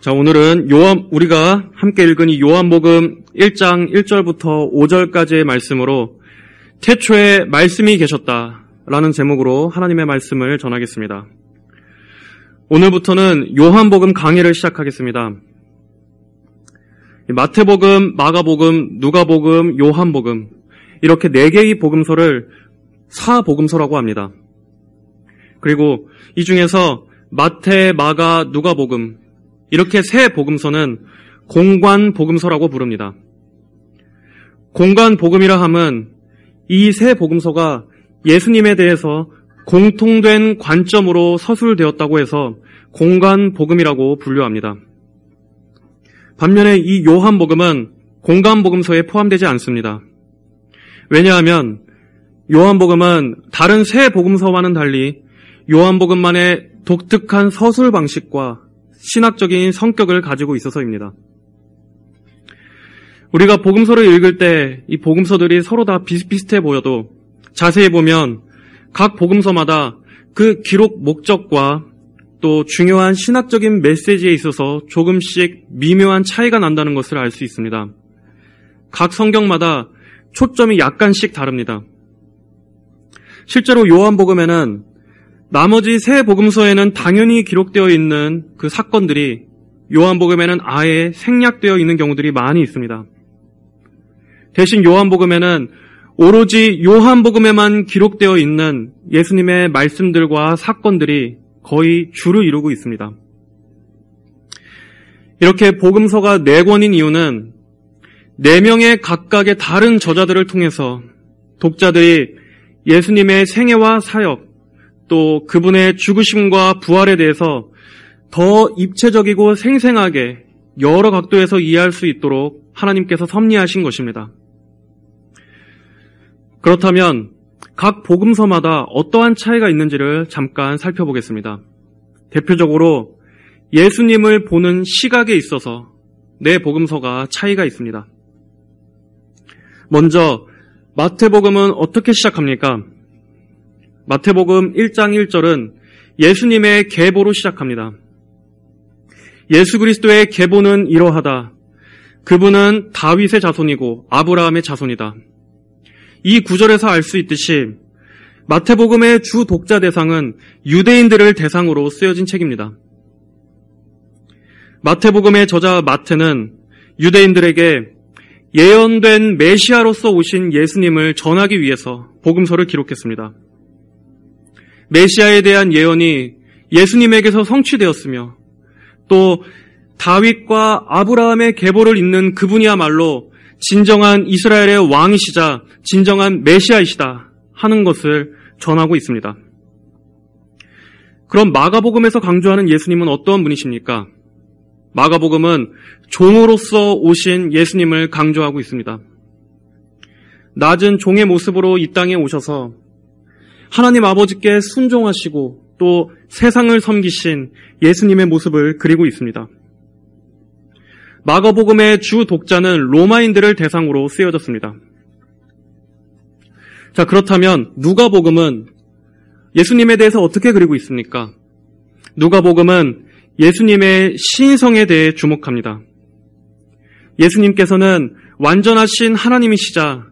자, 오늘은 우리가 함께 읽은 이 요한복음 1장 1절부터 5절까지의 말씀으로 태초에 말씀이 계셨다라는 제목으로 하나님의 말씀을 전하겠습니다. 오늘부터는 요한복음 강해를 시작하겠습니다. 마태복음, 마가복음, 누가복음, 요한복음 이렇게 4개의 복음서를 사복음서라고 합니다. 그리고 이 중에서 마태, 마가, 누가복음 이렇게 세 복음서는 공관복음서라고 부릅니다. 공관복음이라 함은 이 세 복음서가 예수님에 대해서 공통된 관점으로 서술되었다고 해서 공관복음이라고 분류합니다. 반면에 이 요한복음은 공관복음서에 포함되지 않습니다. 왜냐하면 요한복음은 다른 세 복음서와는 달리 요한복음만의 독특한 서술 방식과 신학적인 성격을 가지고 있어서입니다. 우리가 복음서를 읽을 때 이 복음서들이 서로 다 비슷비슷해 보여도 자세히 보면 각 복음서마다 그 기록 목적과 또 중요한 신학적인 메시지에 있어서 조금씩 미묘한 차이가 난다는 것을 알 수 있습니다. 각 성경마다 초점이 약간씩 다릅니다. 실제로 요한복음에는 나머지 세 복음서에는 당연히 기록되어 있는 그 사건들이 요한복음에는 아예 생략되어 있는 경우들이 많이 있습니다. 대신 요한복음에는 오로지 요한복음에만 기록되어 있는 예수님의 말씀들과 사건들이 거의 주를 이루고 있습니다. 이렇게 복음서가 4권인 이유는 4명의 각각의 다른 저자들을 통해서 독자들이 예수님의 생애와 사역, 또 그분의 죽으심과 부활에 대해서 더 입체적이고 생생하게 여러 각도에서 이해할 수 있도록 하나님께서 섭리하신 것입니다. 그렇다면 각 복음서마다 어떠한 차이가 있는지를 잠깐 살펴보겠습니다. 대표적으로 예수님을 보는 시각에 있어서 네 복음서가 차이가 있습니다. 먼저 마태복음은 어떻게 시작합니까? 마태복음 1장 1절은 예수님의 계보로 시작합니다. 예수 그리스도의 계보는 이러하다. 그분은 다윗의 자손이고 아브라함의 자손이다. 이 구절에서 알 수 있듯이 마태복음의 주 독자 대상은 유대인들을 대상으로 쓰여진 책입니다. 마태복음의 저자 마태는 유대인들에게 예언된 메시아로서 오신 예수님을 전하기 위해서 복음서를 기록했습니다. 메시아에 대한 예언이 예수님에게서 성취되었으며 또 다윗과 아브라함의 계보를 잇는 그분이야말로 진정한 이스라엘의 왕이시자 진정한 메시아이시다 하는 것을 전하고 있습니다. 그럼 마가복음에서 강조하는 예수님은 어떤 분이십니까? 마가복음은 종으로서 오신 예수님을 강조하고 있습니다. 낮은 종의 모습으로 이 땅에 오셔서 하나님 아버지께 순종하시고 또 세상을 섬기신 예수님의 모습을 그리고 있습니다. 마가복음의 주 독자는 로마인들을 대상으로 쓰여졌습니다. 자, 그렇다면 누가복음은 예수님에 대해서 어떻게 그리고 있습니까? 누가복음은 예수님의 신성에 대해 주목합니다. 예수님께서는 완전하신 하나님이시자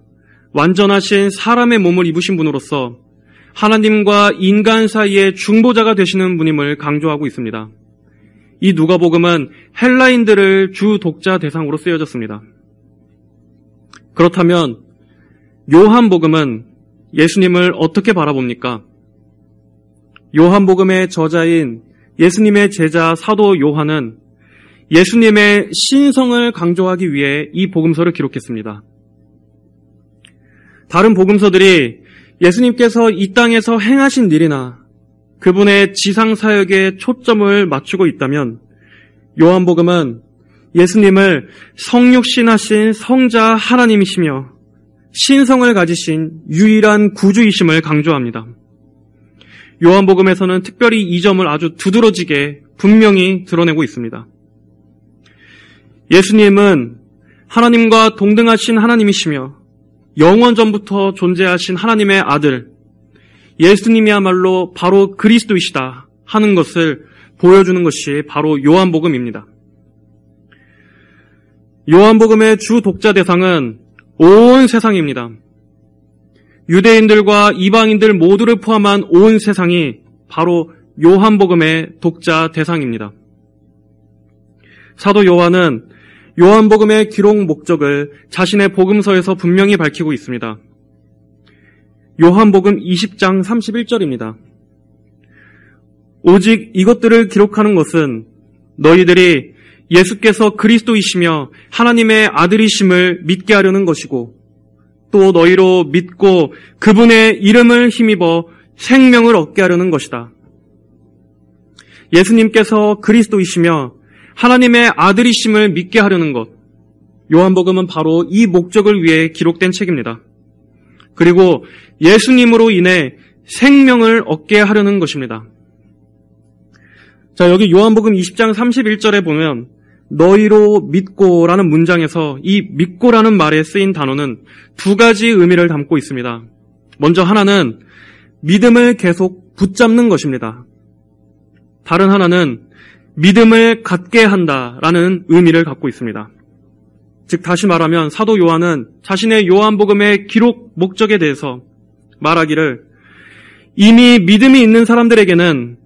완전하신 사람의 몸을 입으신 분으로서 하나님과 인간 사이의 중보자가 되시는 분임을 강조하고 있습니다. 이 누가복음은 헬라인들을 주 독자 대상으로 쓰여졌습니다. 그렇다면 요한복음은 예수님을 어떻게 바라봅니까? 요한복음의 저자인 예수님의 제자 사도 요한은 예수님의 신성을 강조하기 위해 이 복음서를 기록했습니다. 다른 복음서들이 예수님께서 이 땅에서 행하신 일이나 그분의 지상 사역에 초점을 맞추고 있다면 요한복음은 예수님을 성육신하신 성자 하나님이시며 신성을 가지신 유일한 구주이심을 강조합니다. 요한복음에서는 특별히 이 점을 아주 두드러지게 분명히 드러내고 있습니다. 예수님은 하나님과 동등하신 하나님이시며 영원 전부터 존재하신 하나님의 아들, 예수님이야말로 바로 그리스도이시다 하는 것을 보여주는 것이 바로 요한복음입니다. 요한복음의 주 독자 대상은 온 세상입니다. 유대인들과 이방인들 모두를 포함한 온 세상이 바로 요한복음의 독자 대상입니다. 사도 요한은 요한복음의 기록 목적을 자신의 복음서에서 분명히 밝히고 있습니다. 요한복음 20장 31절입니다. 오직 이것들을 기록하는 것은 너희들이 예수께서 그리스도이시며 하나님의 아들이심을 믿게 하려는 것이고 또 너희로 믿고 그분의 이름을 힘입어 생명을 얻게 하려는 것이다. 예수님께서 그리스도이시며 하나님의 아들이심을 믿게 하려는 것, 요한복음은 바로 이 목적을 위해 기록된 책입니다. 그리고 예수님으로 인해 생명을 얻게 하려는 것입니다. 자, 여기 요한복음 20장 31절에 보면 너희로 믿고라는 문장에서 이 믿고라는 말에 쓰인 단어는 두 가지 의미를 담고 있습니다. 먼저 하나는 믿음을 계속 붙잡는 것입니다. 다른 하나는 믿음을 갖게 한다라는 의미를 갖고 있습니다. 즉 다시 말하면 사도 요한은 자신의 요한복음의 기록 목적에 대해서 말하기를 이미 믿음이 있는 사람들에게는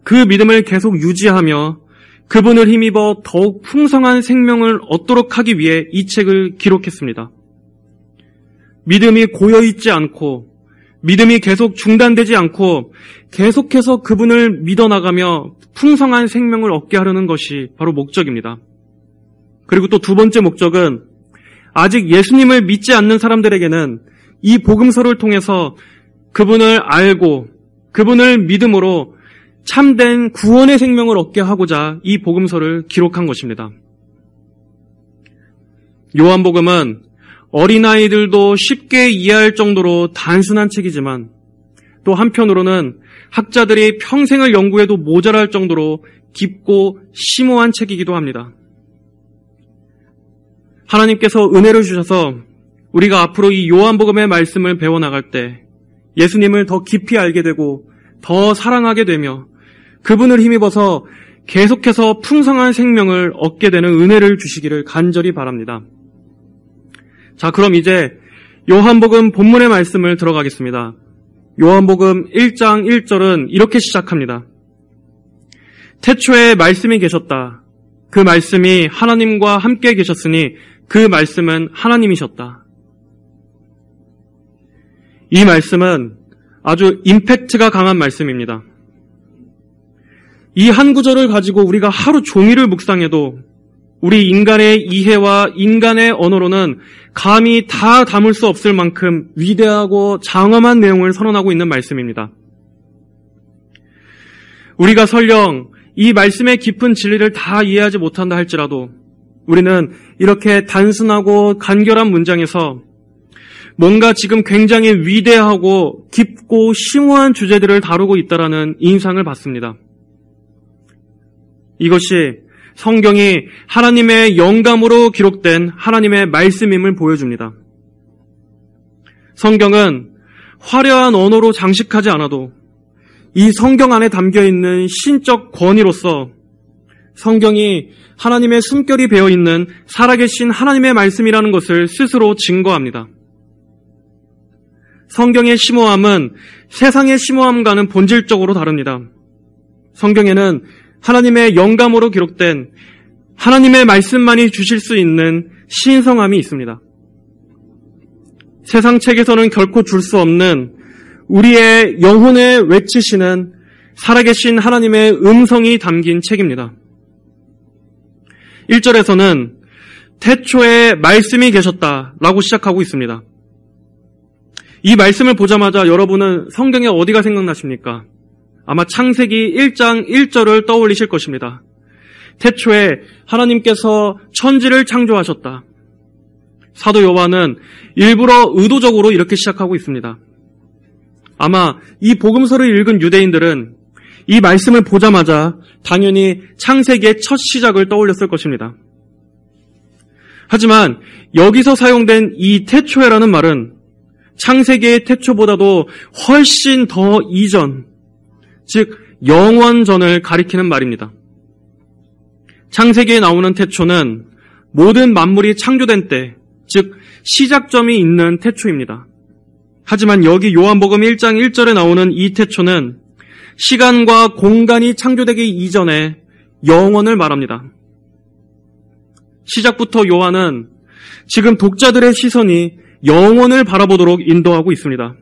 그 믿음을 계속 유지하며 그분을 힘입어 더욱 풍성한 생명을 얻도록 하기 위해 이 책을 기록했습니다. 믿음이 고여있지 않고 믿음이 계속 중단되지 않고 계속해서 그분을 믿어나가며 풍성한 생명을 얻게 하려는 것이 바로 목적입니다. 그리고 또 두 번째 목적은 아직 예수님을 믿지 않는 사람들에게는 이 복음서를 통해서 그분을 알고 그분을 믿음으로 참된 구원의 생명을 얻게 하고자 이 복음서를 기록한 것입니다. 요한복음은 어린아이들도 쉽게 이해할 정도로 단순한 책이지만 또 한편으로는 학자들이 평생을 연구해도 모자랄 정도로 깊고 심오한 책이기도 합니다. 하나님께서 은혜를 주셔서 우리가 앞으로 이 요한복음의 말씀을 배워나갈 때 예수님을 더 깊이 알게 되고 더 사랑하게 되며 그분을 힘입어서 계속해서 풍성한 생명을 얻게 되는 은혜를 주시기를 간절히 바랍니다. 자, 그럼 이제 요한복음 본문의 말씀을 들어가겠습니다. 요한복음 1장 1절은 이렇게 시작합니다. 태초에 말씀이 계셨다. 그 말씀이 하나님과 함께 계셨으니 그 말씀은 하나님이셨다. 이 말씀은 아주 임팩트가 강한 말씀입니다. 이 한 구절을 가지고 우리가 하루 종일을 묵상해도 우리 인간의 이해와 인간의 언어로는 감히 다 담을 수 없을 만큼 위대하고 장엄한 내용을 선언하고 있는 말씀입니다. 우리가 설령 이 말씀의 깊은 진리를 다 이해하지 못한다 할지라도 우리는 이렇게 단순하고 간결한 문장에서 뭔가 지금 굉장히 위대하고 깊고 심오한 주제들을 다루고 있다라는 인상을 받습니다. 이것이 성경이 하나님의 영감으로 기록된 하나님의 말씀임을 보여줍니다. 성경은 화려한 언어로 장식하지 않아도 이 성경 안에 담겨있는 신적 권위로서 성경이 하나님의 숨결이 배어있는 살아계신 하나님의 말씀이라는 것을 스스로 증거합니다. 성경의 심오함은 세상의 심오함과는 본질적으로 다릅니다. 성경에는 하나님의 영감으로 기록된 하나님의 말씀만이 주실 수 있는 신성함이 있습니다. 세상 책에서는 결코 줄 수 없는 우리의 영혼에 외치시는 살아계신 하나님의 음성이 담긴 책입니다. 1절에서는 태초에 말씀이 계셨다라고 시작하고 있습니다. 이 말씀을 보자마자 여러분은 성경에 어디가 생각나십니까? 아마 창세기 1장 1절을 떠올리실 것입니다. 태초에 하나님께서 천지를 창조하셨다. 사도 요한은 일부러 의도적으로 이렇게 시작하고 있습니다. 아마 이 복음서를 읽은 유대인들은 이 말씀을 보자마자 당연히 창세기의 첫 시작을 떠올렸을 것입니다. 하지만 여기서 사용된 이 태초에라는 말은 창세기의 태초보다도 훨씬 더 이전, 즉 영원 전을 가리키는 말입니다. 창세기에 나오는 태초는 모든 만물이 창조된 때, 즉 시작점이 있는 태초입니다. 하지만 여기 요한복음 1장 1절에 나오는 이 태초는 시간과 공간이 창조되기 이전에 영원을 말합니다. 시작부터 요한은 지금 독자들의 시선이 영원을 바라보도록 인도하고 있습니다.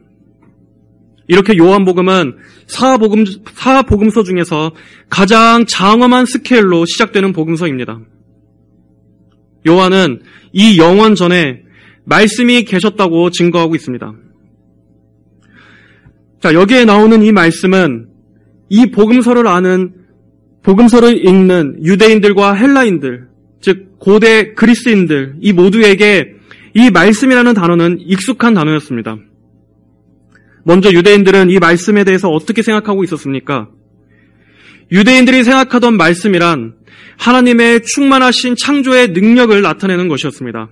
이렇게 요한복음은 사복음서 중에서 가장 장엄한 스케일로 시작되는 복음서입니다. 요한은 이 영원 전에 말씀이 계셨다고 증거하고 있습니다. 자, 여기에 나오는 이 말씀은 이 복음서를 읽는 유대인들과 헬라인들, 즉 고대 그리스인들, 이 모두에게 이 말씀이라는 단어는 익숙한 단어였습니다. 먼저 유대인들은 이 말씀에 대해서 어떻게 생각하고 있었습니까? 유대인들이 생각하던 말씀이란 하나님의 충만하신 창조의 능력을 나타내는 것이었습니다.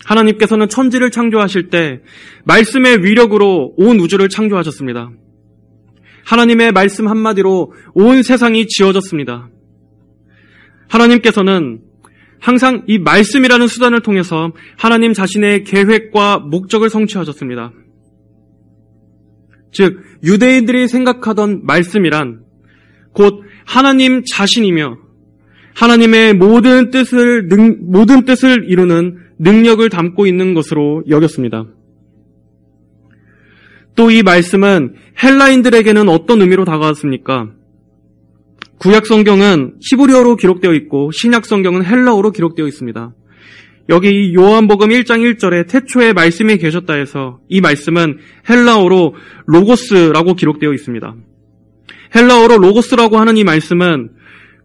하나님께서는 천지를 창조하실 때 말씀의 위력으로 온 우주를 창조하셨습니다. 하나님의 말씀 한마디로 온 세상이 지어졌습니다. 하나님께서는 항상 이 말씀이라는 수단을 통해서 하나님 자신의 계획과 목적을 성취하셨습니다. 즉 유대인들이 생각하던 말씀이란 곧 하나님 자신이며 하나님의 모든 뜻을 이루는 능력을 담고 있는 것으로 여겼습니다. 또 이 말씀은 헬라인들에게는 어떤 의미로 다가왔습니까? 구약 성경은 히브리어로 기록되어 있고 신약 성경은 헬라어로 기록되어 있습니다. 여기 요한복음 1장 1절에 태초에 말씀이 계셨다 해서 이 말씀은 헬라어로 로고스라고 기록되어 있습니다. 헬라어로 로고스라고 하는 이 말씀은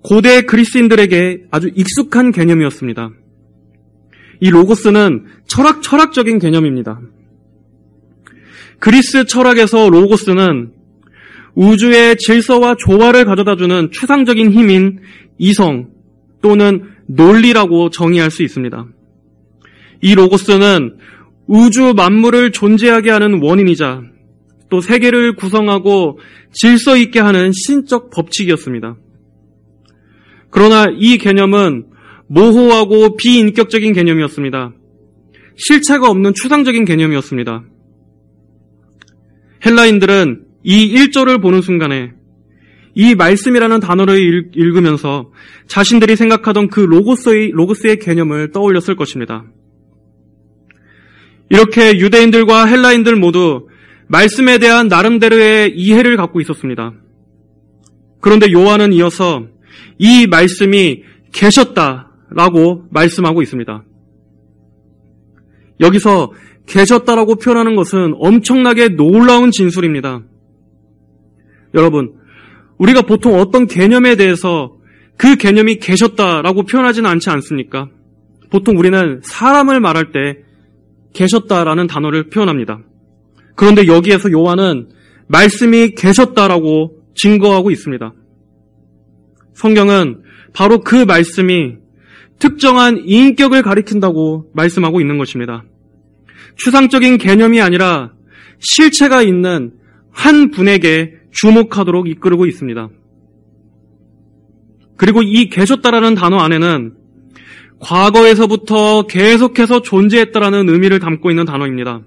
고대 그리스인들에게 아주 익숙한 개념이었습니다. 이 로고스는 철학적인 개념입니다. 그리스 철학에서 로고스는 우주의 질서와 조화를 가져다주는 추상적인 힘인 이성 또는 논리라고 정의할 수 있습니다. 이 로고스는 우주 만물을 존재하게 하는 원인이자 또 세계를 구성하고 질서 있게 하는 신적 법칙이었습니다. 그러나 이 개념은 모호하고 비인격적인 개념이었습니다. 실체가 없는 추상적인 개념이었습니다. 헬라인들은 이 1절을 보는 순간에 이 말씀이라는 단어를 읽으면서 자신들이 생각하던 그 로고스의 개념을 떠올렸을 것입니다. 이렇게 유대인들과 헬라인들 모두 말씀에 대한 나름대로의 이해를 갖고 있었습니다. 그런데 요한은 이어서 이 말씀이 계셨다라고 말씀하고 있습니다. 여기서 계셨다라고 표현하는 것은 엄청나게 놀라운 진술입니다. 여러분, 우리가 보통 어떤 개념에 대해서 그 개념이 계셨다라고 표현하지는 않지 않습니까? 보통 우리는 사람을 말할 때 계셨다라는 단어를 표현합니다. 그런데 여기에서 요한은 말씀이 계셨다라고 증거하고 있습니다. 성경은 바로 그 말씀이 특정한 인격을 가리킨다고 말씀하고 있는 것입니다. 추상적인 개념이 아니라 실체가 있는 한 분에게 주목하도록 이끌고 있습니다. 그리고 이 계셨다라는 단어 안에는 과거에서부터 계속해서 존재했다라는 의미를 담고 있는 단어입니다.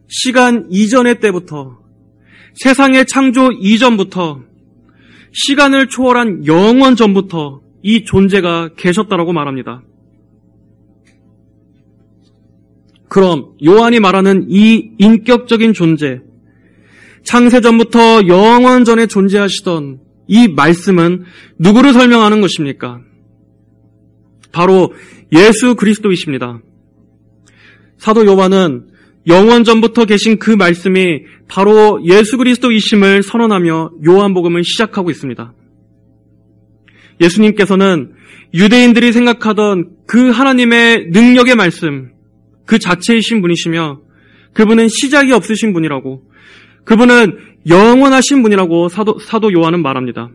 시간 이전의 때부터, 세상의 창조 이전부터, 시간을 초월한 영원 전부터 이 존재가 계셨다라고 말합니다. 그럼 요한이 말하는 이 인격적인 존재, 창세전부터 영원 전에 존재하시던 이 말씀은 누구를 설명하는 것입니까? 바로 예수 그리스도이십니다. 사도 요한은 영원 전부터 계신 그 말씀이 바로 예수 그리스도이심을 선언하며 요한복음을 시작하고 있습니다. 예수님께서는 유대인들이 생각하던 그 하나님의 능력의 말씀, 그 자체이신 분이시며 그분은 시작이 없으신 분이라고, 그분은 영원하신 분이라고 사도 요한은 말합니다.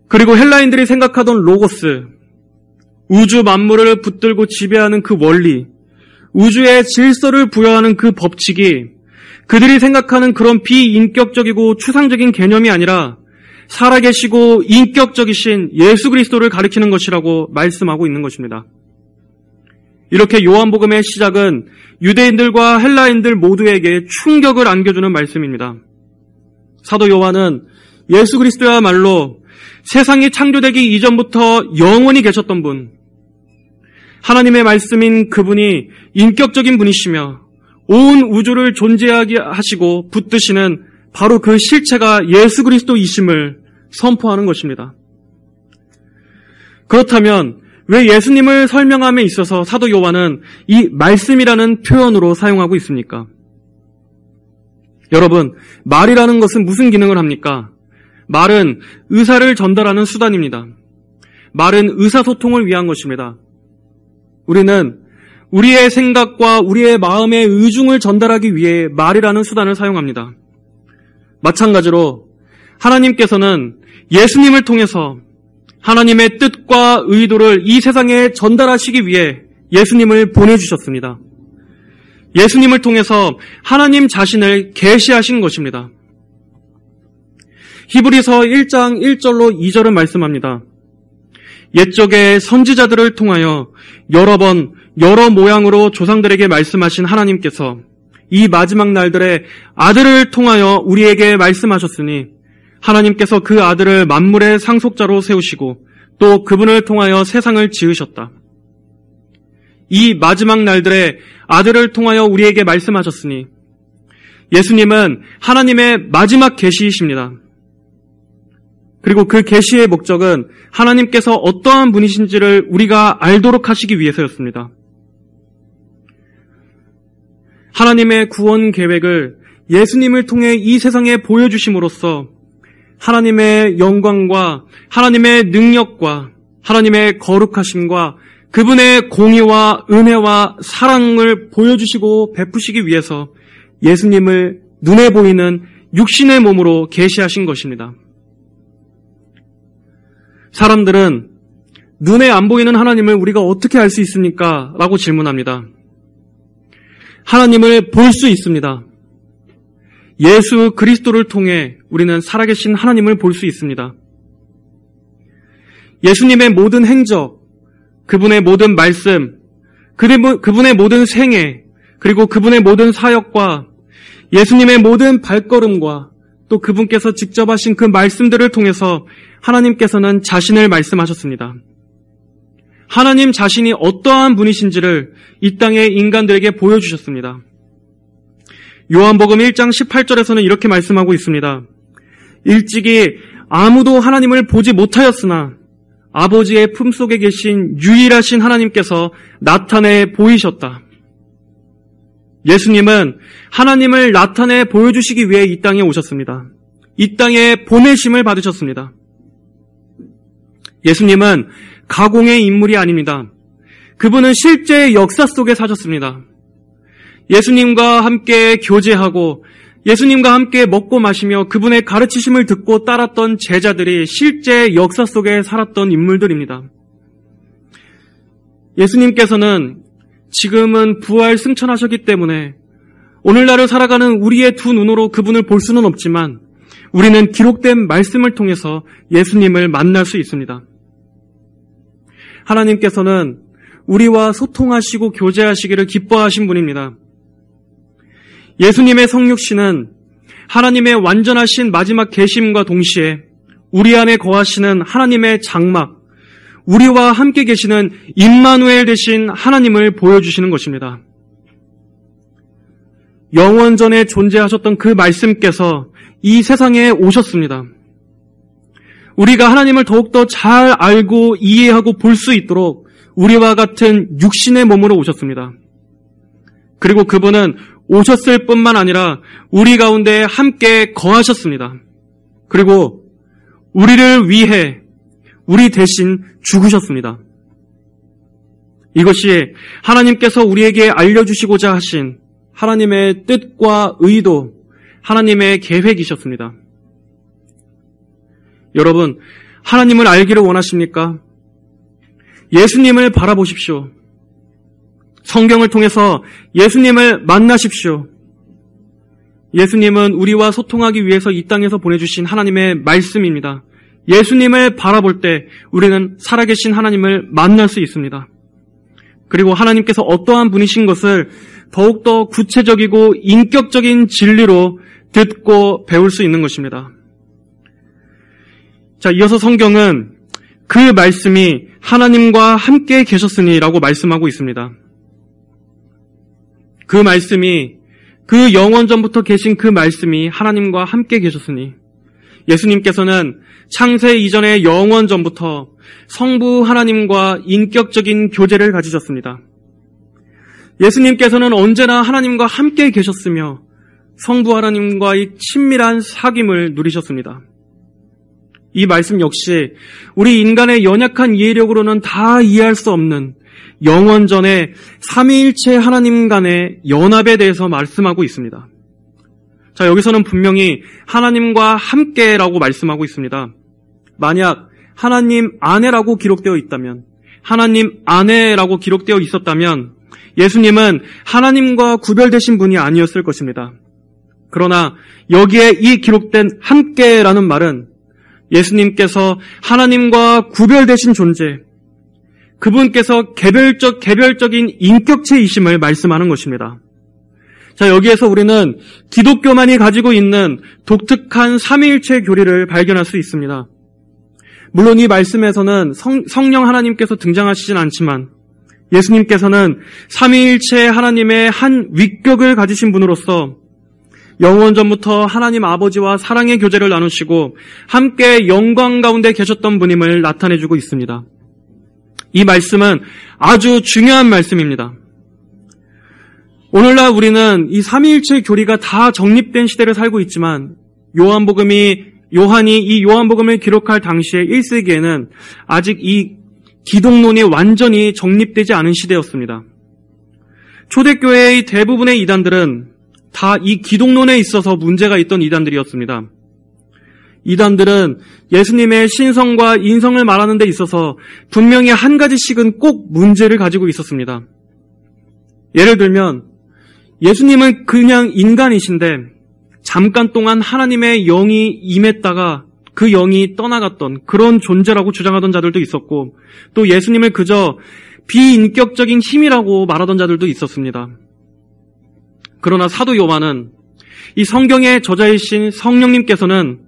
그리고 헬라인들이 생각하던 로고스, 우주 만물을 붙들고 지배하는 그 원리, 우주의 질서를 부여하는 그 법칙이 그들이 생각하는 그런 비인격적이고 추상적인 개념이 아니라 살아계시고 인격적이신 예수 그리스도를 가리키는 것이라고 말씀하고 있는 것입니다. 이렇게 요한복음의 시작은 유대인들과 헬라인들 모두에게 충격을 안겨주는 말씀입니다. 사도 요한은 예수 그리스도야말로 세상이 창조되기 이전부터 영원히 계셨던 분, 하나님의 말씀인 그분이 인격적인 분이시며 온 우주를 존재하게 하시고 붙드시는 바로 그 실체가 예수 그리스도이심을 선포하는 것입니다. 그렇다면 왜 예수님을 설명함에 있어서 사도 요한은 이 말씀이라는 표현으로 사용하고 있습니까? 여러분, 말이라는 것은 무슨 기능을 합니까? 말은 의사를 전달하는 수단입니다. 말은 의사소통을 위한 것입니다. 우리는 우리의 생각과 우리의 마음의 의중을 전달하기 위해 말이라는 수단을 사용합니다. 마찬가지로 하나님께서는 예수님을 통해서 하나님의 뜻과 의도를 이 세상에 전달하시기 위해 예수님을 보내주셨습니다. 예수님을 통해서 하나님 자신을 계시하신 것입니다. 히브리서 1장 1절로 2절은 말씀합니다. 옛적의 선지자들을 통하여 여러 번 여러 모양으로 조상들에게 말씀하신 하나님께서 이 마지막 날들에 아들을 통하여 우리에게 말씀하셨으니 하나님께서 그 아들을 만물의 상속자로 세우시고 또 그분을 통하여 세상을 지으셨다. 이 마지막 날들에 아들을 통하여 우리에게 말씀하셨으니 예수님은 하나님의 마지막 계시이십니다. 그리고 그 계시의 목적은 하나님께서 어떠한 분이신지를 우리가 알도록 하시기 위해서였습니다. 하나님의 구원 계획을 예수님을 통해 이 세상에 보여주심으로써 하나님의 영광과 하나님의 능력과 하나님의 거룩하심과 그분의 공의와 은혜와 사랑을 보여주시고 베푸시기 위해서 예수님을 눈에 보이는 육신의 몸으로 계시하신 것입니다. 사람들은 눈에 안 보이는 하나님을 우리가 어떻게 알 수 있습니까? 라고 질문합니다. 하나님을 볼 수 있습니다. 예수 그리스도를 통해 우리는 살아계신 하나님을 볼 수 있습니다. 예수님의 모든 행적, 그분의 모든 말씀, 그분의 모든 생애, 그리고 그분의 모든 사역과 예수님의 모든 발걸음과 또 그분께서 직접 하신 그 말씀들을 통해서 하나님께서는 자신을 말씀하셨습니다. 하나님 자신이 어떠한 분이신지를 이 땅의 인간들에게 보여주셨습니다. 요한복음 1장 18절에서는 이렇게 말씀하고 있습니다. 일찍이 아무도 하나님을 보지 못하였으나 아버지의 품속에 계신 유일하신 하나님께서 나타내 보이셨다. 예수님은 하나님을 나타내 보여주시기 위해 이 땅에 오셨습니다. 이 땅에 보내심을 받으셨습니다. 예수님은 가공의 인물이 아닙니다. 그분은 실제 역사 속에 사셨습니다. 예수님과 함께 교제하고 예수님과 함께 먹고 마시며 그분의 가르치심을 듣고 따랐던 제자들이 실제 역사 속에 살았던 인물들입니다. 예수님께서는 지금은 부활 승천하셨기 때문에 오늘날을 살아가는 우리의 두 눈으로 그분을 볼 수는 없지만 우리는 기록된 말씀을 통해서 예수님을 만날 수 있습니다. 하나님께서는 우리와 소통하시고 교제하시기를 기뻐하신 분입니다. 예수님의 성육신은 하나님의 완전하신 마지막 계심과 동시에 우리 안에 거하시는 하나님의 장막, 우리와 함께 계시는 임마누엘 되신 하나님을 보여주시는 것입니다. 영원 전에 존재하셨던 그 말씀께서 이 세상에 오셨습니다. 우리가 하나님을 더욱더 잘 알고 이해하고 볼 수 있도록 우리와 같은 육신의 몸으로 오셨습니다. 그리고 그분은 오셨을 뿐만 아니라 우리 가운데 함께 거하셨습니다. 그리고 우리를 위해 우리 대신 죽으셨습니다. 이것이 하나님께서 우리에게 알려주시고자 하신 하나님의 뜻과 의도, 하나님의 계획이셨습니다. 여러분, 하나님을 알기를 원하십니까? 예수님을 바라보십시오. 성경을 통해서 예수님을 만나십시오. 예수님은 우리와 소통하기 위해서 이 땅에서 보내주신 하나님의 말씀입니다. 예수님을 바라볼 때 우리는 살아계신 하나님을 만날 수 있습니다. 그리고 하나님께서 어떠한 분이신 것을 더욱더 구체적이고 인격적인 진리로 듣고 배울 수 있는 것입니다. 자, 이어서 성경은 그 말씀이 하나님과 함께 계셨으니라고 말씀하고 있습니다. 그 말씀이, 그 영원전부터 계신 그 말씀이 하나님과 함께 계셨으니, 예수님께서는 창세 이전의 영원전부터 성부 하나님과 인격적인 교제를 가지셨습니다. 예수님께서는 언제나 하나님과 함께 계셨으며 성부 하나님과의 친밀한 사귐을 누리셨습니다. 이 말씀 역시 우리 인간의 연약한 이해력으로는 다 이해할 수 없는 영원전의 삼위일체 하나님 간의 연합에 대해서 말씀하고 있습니다. 자, 여기서는 분명히 하나님과 함께라고 말씀하고 있습니다. 만약 하나님 아내라고 기록되어 있다면, 하나님 아내라고 기록되어 있었다면 예수님은 하나님과 구별되신 분이 아니었을 것입니다. 그러나 여기에 이 기록된 함께라는 말은 예수님께서 하나님과 구별되신 존재, 그분께서 개별적인 인격체이심을 말씀하는 것입니다. 자, 여기에서 우리는 기독교만이 가지고 있는 독특한 삼위일체 교리를 발견할 수 있습니다. 물론 이 말씀에서는 성령 하나님께서 등장하시진 않지만 예수님께서는 삼위일체 하나님의 한 위격을 가지신 분으로서 영원전부터 하나님 아버지와 사랑의 교제를 나누시고 함께 영광 가운데 계셨던 분임을 나타내주고 있습니다. 이 말씀은 아주 중요한 말씀입니다. 오늘날 우리는 이 삼위일체 교리가 다 정립된 시대를 살고 있지만 요한이 이 요한복음을 기록할 당시에 1세기에는 아직 이 기독론이 완전히 정립되지 않은 시대였습니다. 초대교회의 대부분의 이단들은 다 이 기독론에 있어서 문제가 있던 이단들이었습니다. 이단들은 예수님의 신성과 인성을 말하는 데 있어서 분명히 한 가지씩은 꼭 문제를 가지고 있었습니다. 예를 들면 예수님은 그냥 인간이신데 잠깐 동안 하나님의 영이 임했다가 그 영이 떠나갔던 그런 존재라고 주장하던 자들도 있었고, 또 예수님을 그저 비인격적인 힘이라고 말하던 자들도 있었습니다. 그러나 사도 요한은 이 성경의 저자이신 성령님께서는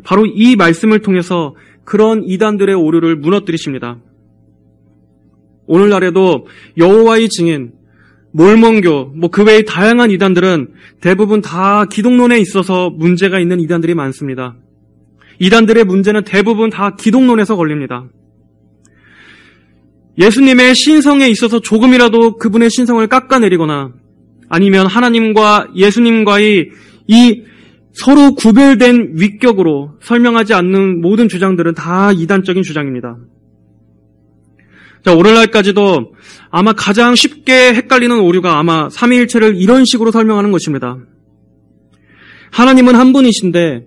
바로 이 말씀을 통해서 그런 이단들의 오류를 무너뜨리십니다. 오늘날에도 여호와의 증인, 몰몬교, 그 외의 다양한 이단들은 대부분 다 기독론에 있어서 문제가 있는 이단들이 많습니다. 이단들의 문제는 대부분 다 기독론에서 걸립니다. 예수님의 신성에 있어서 조금이라도 그분의 신성을 깎아내리거나 아니면 하나님과 예수님과의 이 서로 구별된 위격으로 설명하지 않는 모든 주장들은 다 이단적인 주장입니다. 자, 오늘날까지도 아마 가장 쉽게 헷갈리는 오류가 아마 삼위일체를 이런 식으로 설명하는 것입니다. 하나님은 한 분이신데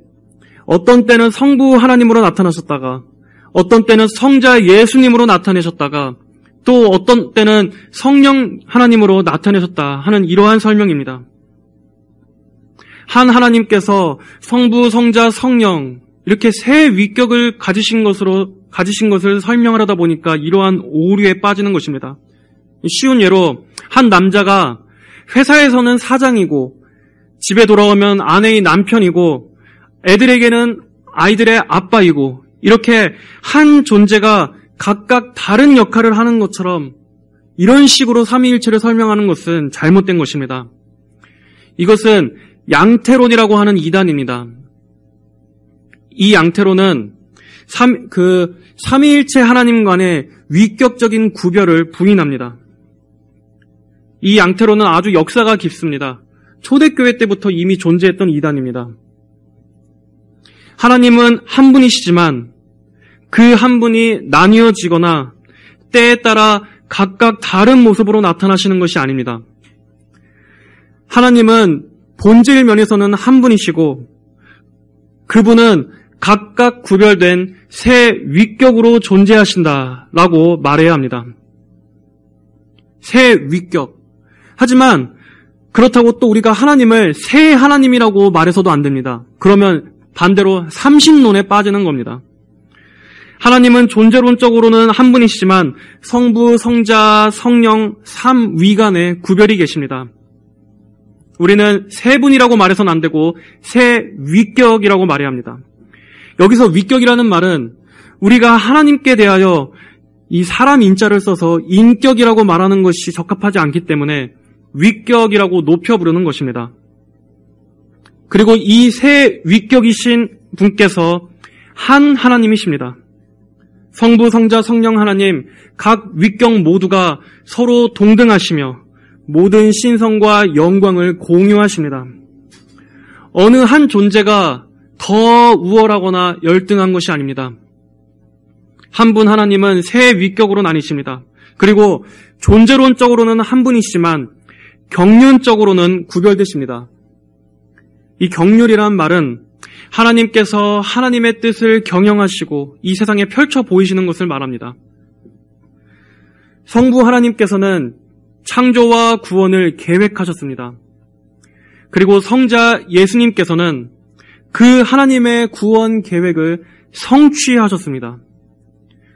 어떤 때는 성부 하나님으로 나타나셨다가 어떤 때는 성자 예수님으로 나타내셨다가 또 어떤 때는 성령 하나님으로 나타내셨다 하는 이러한 설명입니다. 한 하나님께서 성부, 성자, 성령 이렇게 세 위격을 가지신 것을 설명하려다 보니까 이러한 오류에 빠지는 것입니다. 쉬운 예로 한 남자가 회사에서는 사장이고 집에 돌아오면 아내의 남편이고 애들에게는 아이들의 아빠이고 이렇게 한 존재가 각각 다른 역할을 하는 것처럼 이런 식으로 삼위일체를 설명하는 것은 잘못된 것입니다. 이것은 양태론이라고 하는 이단입니다. 이 양태론은 삼위일체 하나님 간의 위격적인 구별을 부인합니다. 이 양태론은 아주 역사가 깊습니다. 초대교회 때부터 이미 존재했던 이단입니다. 하나님은 한 분이시지만 그 한 분이 나뉘어지거나 때에 따라 각각 다른 모습으로 나타나시는 것이 아닙니다. 하나님은 본질 면에서는 한 분이시고 그분은 각각 구별된 세 위격으로 존재하신다라고 말해야 합니다. 세 위격. 하지만 그렇다고 또 우리가 하나님을 세 하나님이라고 말해서도 안 됩니다. 그러면 반대로 삼신론에 빠지는 겁니다. 하나님은 존재론적으로는 한 분이시지만 성부, 성자, 성령, 삼위간에 구별이 계십니다. 우리는 세 분이라고 말해서는 안 되고 세 위격이라고 말해야 합니다. 여기서 위격이라는 말은 우리가 하나님께 대하여 이 사람 인자를 써서 인격이라고 말하는 것이 적합하지 않기 때문에 위격이라고 높여 부르는 것입니다. 그리고 이 세 위격이신 분께서 한 하나님이십니다. 성부, 성자, 성령 하나님 각 위격 모두가 서로 동등하시며 모든 신성과 영광을 공유하십니다. 어느 한 존재가 더 우월하거나 열등한 것이 아닙니다. 한 분 하나님은 세 위격으로 나뉘십니다. 그리고 존재론적으로는 한 분이시지만 경륜적으로는 구별되십니다. 이 경륜이란 말은 하나님께서 하나님의 뜻을 경영하시고 이 세상에 펼쳐 보이시는 것을 말합니다. 성부 하나님께서는 창조와 구원을 계획하셨습니다. 그리고 성자 예수님께서는 그 하나님의 구원 계획을 성취하셨습니다.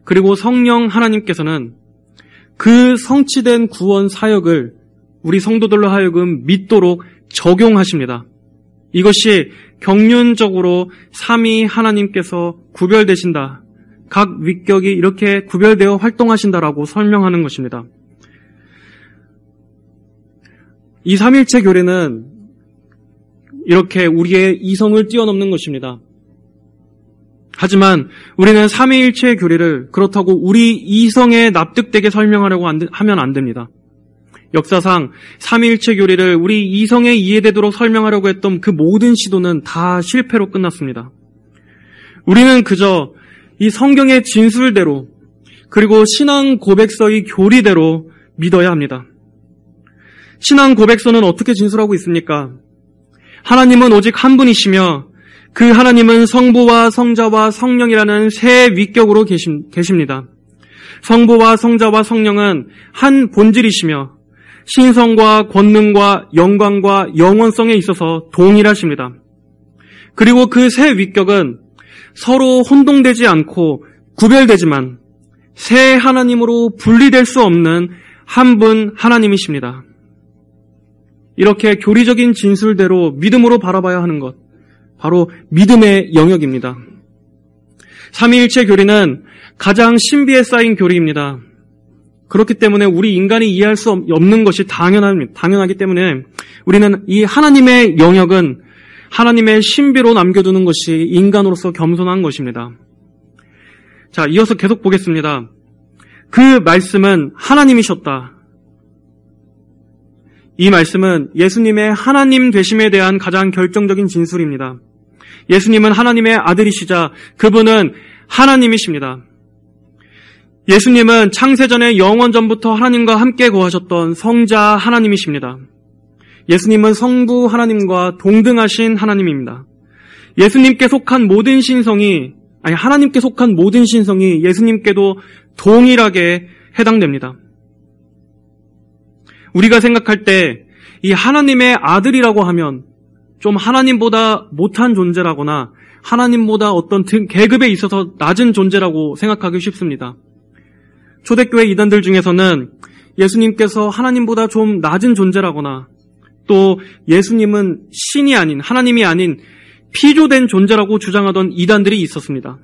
그리고 성령 하나님께서는 그 성취된 구원 사역을 우리 성도들로 하여금 믿도록 적용하십니다. 이것이 경륜적으로 삼위 하나님께서 구별되신다. 각 위격이 이렇게 구별되어 활동하신다라고 설명하는 것입니다. 이 삼일체 교리는 이렇게 우리의 이성을 뛰어넘는 것입니다. 하지만 우리는 삼위일체 교리를 그렇다고 우리 이성에 납득되게 설명하려고 하면 안 됩니다. 역사상 삼위일체 교리를 우리 이성에 이해되도록 설명하려고 했던 그 모든 시도는 다 실패로 끝났습니다. 우리는 그저 이 성경의 진술대로 그리고 신앙 고백서의 교리대로 믿어야 합니다. 신앙 고백서는 어떻게 진술하고 있습니까? 하나님은 오직 한 분이시며 그 하나님은 성부와 성자와 성령이라는 세 위격으로 계십니다. 성부와 성자와 성령은 한 본질이시며 신성과 권능과 영광과 영원성에 있어서 동일하십니다. 그리고 그 세 위격은 서로 혼동되지 않고 구별되지만 세 하나님으로 분리될 수 없는 한 분 하나님이십니다. 이렇게 교리적인 진술대로 믿음으로 바라봐야 하는 것, 바로 믿음의 영역입니다. 삼위일체 교리는 가장 신비에 쌓인 교리입니다. 그렇기 때문에 우리 인간이 이해할 수 없는 것이 당연하기 때문에 우리는 이 하나님의 영역은 하나님의 신비로 남겨두는 것이 인간으로서 겸손한 것입니다. 자, 이어서 계속 보겠습니다. 그 말씀은 하나님이셨다. 이 말씀은 예수님의 하나님 되심에 대한 가장 결정적인 진술입니다. 예수님은 하나님의 아들이시자 그분은 하나님이십니다. 예수님은 창세전에 영원전부터 하나님과 함께 거하셨던 성자 하나님이십니다. 예수님은 성부 하나님과 동등하신 하나님입니다. 하나님께 속한 모든 신성이 예수님께도 동일하게 해당됩니다. 우리가 생각할 때 이 하나님의 아들이라고 하면 좀 하나님보다 못한 존재라거나 하나님보다 어떤 계급에 있어서 낮은 존재라고 생각하기 쉽습니다. 초대교회 이단들 중에서는 예수님께서 하나님보다 좀 낮은 존재라거나 또 예수님은 신이 아닌, 하나님이 아닌 피조된 존재라고 주장하던 이단들이 있었습니다.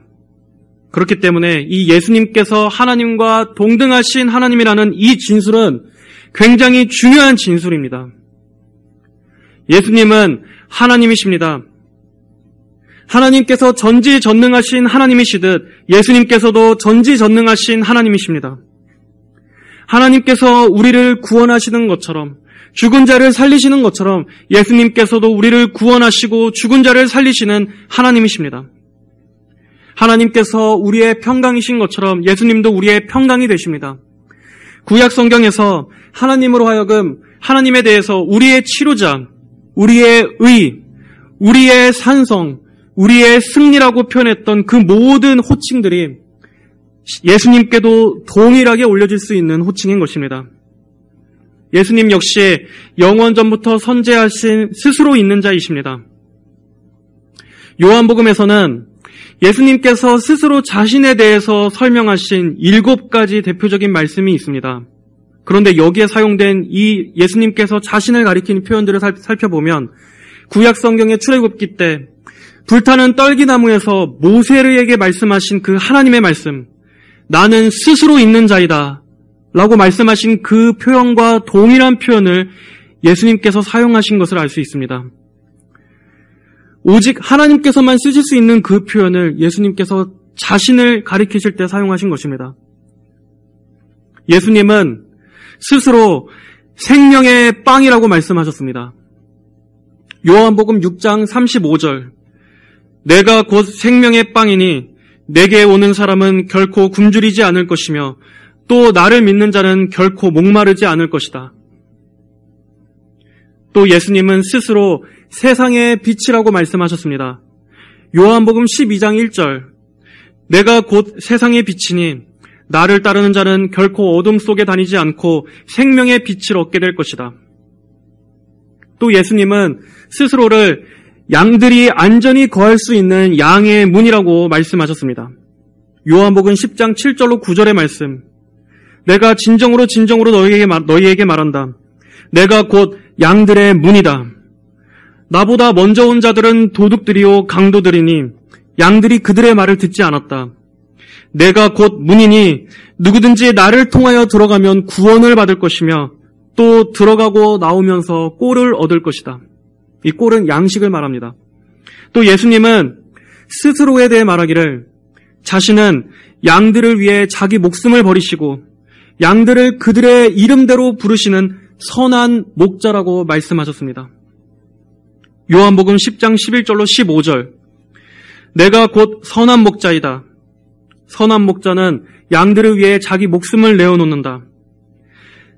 그렇기 때문에 이 예수님께서 하나님과 동등하신 하나님이라는 이 진술은 굉장히 중요한 진술입니다. 예수님은 하나님이십니다. 하나님께서 전지전능하신 하나님이시듯 예수님께서도 전지전능하신 하나님이십니다. 하나님께서 우리를 구원하시는 것처럼 죽은 자를 살리시는 것처럼 예수님께서도 우리를 구원하시고 죽은 자를 살리시는 하나님이십니다. 하나님께서 우리의 평강이신 것처럼 예수님도 우리의 평강이 되십니다. 구약 성경에서 하나님으로 하여금 하나님에 대해서 우리의 치료자, 우리의 의, 우리의 산성, 우리의 승리라고 표현했던 그 모든 호칭들이 예수님께도 동일하게 올려질 수 있는 호칭인 것입니다. 예수님 역시 영원전부터 선재하신 스스로 있는 자이십니다. 요한복음에서는 예수님께서 스스로 자신에 대해서 설명하신 7가지 대표적인 말씀이 있습니다. 그런데 여기에 사용된 이 예수님께서 자신을 가리키는 표현들을 살펴보면 구약 성경의 출애굽기 때 불타는 떨기나무에서 모세에게 말씀하신 그 하나님의 말씀, 나는 스스로 있는 자이다 라고 말씀하신 그 표현과 동일한 표현을 예수님께서 사용하신 것을 알 수 있습니다. 오직 하나님께서만 쓰실 수 있는 그 표현을 예수님께서 자신을 가리키실 때 사용하신 것입니다. 예수님은 스스로 생명의 빵이라고 말씀하셨습니다. 요한복음 6장 35절, 내가 곧 생명의 빵이니 내게 오는 사람은 결코 굶주리지 않을 것이며 또 나를 믿는 자는 결코 목마르지 않을 것이다. 또 예수님은 스스로 세상의 빛이라고 말씀하셨습니다. 요한복음 12장 1절, 내가 곧 세상의 빛이니 나를 따르는 자는 결코 어둠 속에 다니지 않고 생명의 빛을 얻게 될 것이다. 또 예수님은 스스로를 양들이 안전히 거할 수 있는 양의 문이라고 말씀하셨습니다. 요한복음 10장 7절로 9절의 말씀, 내가 진정으로 너희에게 말한다. 내가 곧 양들의 문이다. 나보다 먼저 온 자들은 도둑들이요 강도들이니 양들이 그들의 말을 듣지 않았다. 내가 곧 문이니 누구든지 나를 통하여 들어가면 구원을 받을 것이며 또 들어가고 나오면서 꼴을 얻을 것이다. 이 꼴은 양식을 말합니다. 또 예수님은 스스로에 대해 말하기를 자신은 양들을 위해 자기 목숨을 버리시고 양들을 그들의 이름대로 부르시는 선한 목자라고 말씀하셨습니다. 요한복음 10장 11절로 15절, 내가 곧 선한 목자이다. 선한 목자는 양들을 위해 자기 목숨을 내어놓는다.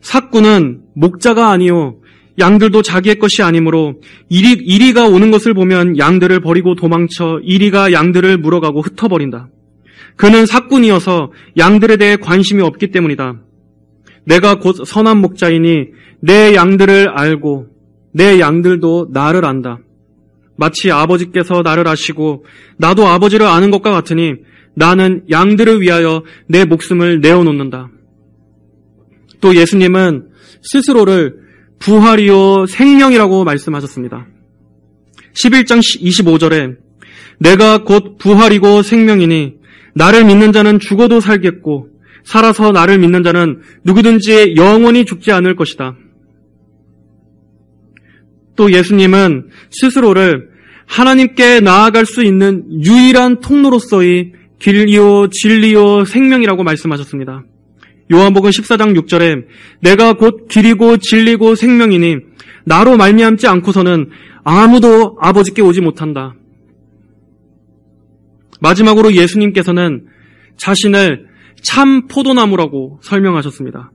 삭구는 목자가 아니요 양들도 자기의 것이 아니므로 이리가 오는 것을 보면 양들을 버리고 도망쳐 이리가 양들을 물어가고 흩어버린다. 그는 삭군이어서 양들에 대해 관심이 없기 때문이다. 내가 곧 선한 목자이니 내 양들을 알고 내 양들도 나를 안다. 마치 아버지께서 나를 아시고 나도 아버지를 아는 것과 같으니 나는 양들을 위하여 내 목숨을 내어놓는다. 또 예수님은 스스로를 부활이요 생명이라고 말씀하셨습니다. 11장 25절에 내가 곧 부활이고 생명이니 나를 믿는 자는 죽어도 살겠고 살아서 나를 믿는 자는 누구든지 영원히 죽지 않을 것이다. 또 예수님은 스스로를 하나님께 나아갈 수 있는 유일한 통로로서의 길이요 진리요 생명이라고 말씀하셨습니다. 요한복음 14장 6절에 내가 곧 길이고 진리고 생명이니 나로 말미암지 않고서는 아무도 아버지께 오지 못한다. 마지막으로 예수님께서는 자신을 참 포도나무라고 설명하셨습니다.